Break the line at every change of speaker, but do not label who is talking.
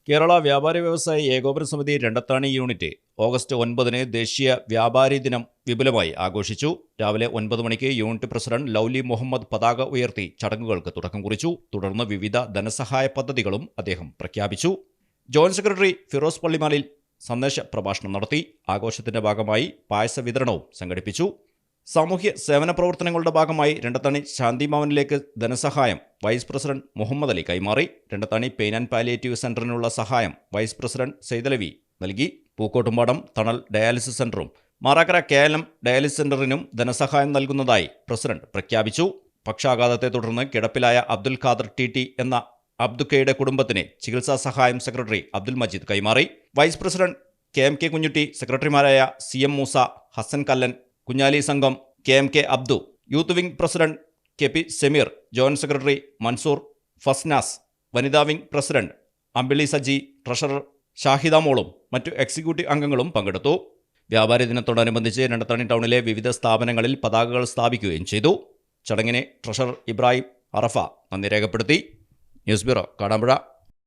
കേരള വ്യാപാരി വ്യവസായി ഏകോപന സമിതി രണ്ടത്താണി യൂണിറ്റ് ഓഗസ്റ്റ് 9 ദേശീയ വ്യാപാരി ദിനം വിപുലമായി ആഘോഷിച്ചു. രാവിലെ 9 മണിക്ക് യൂണിറ്റ് പ്രസിഡന്റ് ലൗലി മുഹമ്മദ് പതാക ഉയർത്തി ചടങ്ങുകൾക്ക് തുടക്കം കുറിച്ചു. തുടർന്ന് വിവിധ ധനസഹായ പദ്ധതികളും അദ്ദേഹം പ്രഖ്യാപിച്ചു. ജോയിന്റ് സെക്രട്ടറി ഫിറോസ് പള്ളിമാലിൽ സന്ദേശ പ്രഭാഷണം നടത്തി. ആഘോഷത്തിന്റെ ഭാഗമായി പായസ വിതരണവും സംഘടിപ്പിച്ചു. സാമൂഹ്യ സേവന പ്രവർത്തനങ്ങളുടെ ഭാഗമായി രണ്ടത്താണി ശാന്തിഭവനിലേക്ക് ധനസഹായം വൈസ് പ്രസിഡന്റ് മുഹമ്മദ് അലി കൈമാറി. രണ്ടത്താണി പെയിൻ ആൻഡ് പാലിയേറ്റീവ് സെന്ററിനുള്ള സഹായം വൈസ് പ്രസിഡന്റ് സെയ്തലവി നൽകി. പൂക്കോട്ടുംപാടം തണൽ ഡയാലിസിസ് സെന്ററും മാറാക്കര KLM ഡയാലിസിസ് സെന്ററിനും ധനസഹായം നൽകുന്നതായി പ്രസിഡന്റ് പ്രഖ്യാപിച്ചു. പക്ഷാഘാതത്തെ തുടർന്ന് കിടപ്പിലായ അബ്ദുൽ ഖാദർ TT എന്ന അബ്ദുക്കയുടെ കുടുംബത്തിന് ചികിത്സാ സഹായം സെക്രട്ടറി അബ്ദുൽ മജീദ് കൈമാറി. വൈസ് പ്രസിഡന്റ് KMK കുഞ്ഞുട്ടി, സെക്രട്ടറിമാരായ CM മൂസ, ഹസൻ കല്ലൻ, കുഞ്ഞാലി സംഘം, KMK Abdu, youth wing president KP Sameer, joint secretary Mansoor Fasnas, വനിതാ wing president Ambili Saji, treasurer Shahida മോളും മറ്റു എക്സിക്യൂട്ടീവ് അംഗങ്ങളും പങ്കെടുത്തു. വ്യാപാരി ദിനത്തോടനുബന്ധിച്ച് രണ്ടത്താണി ടൗണിലെ വിവിധ സ്ഥാപനങ്ങളിൽ പതാകകൾ സ്ഥാപിക്കുകയും ചെയ്തു. ചടങ്ങിന് ട്രഷറർ ഇബ്രാഹിം അറഫ നന്ദി രേഖപ്പെടുത്തി. News bureau, Kadampuzha.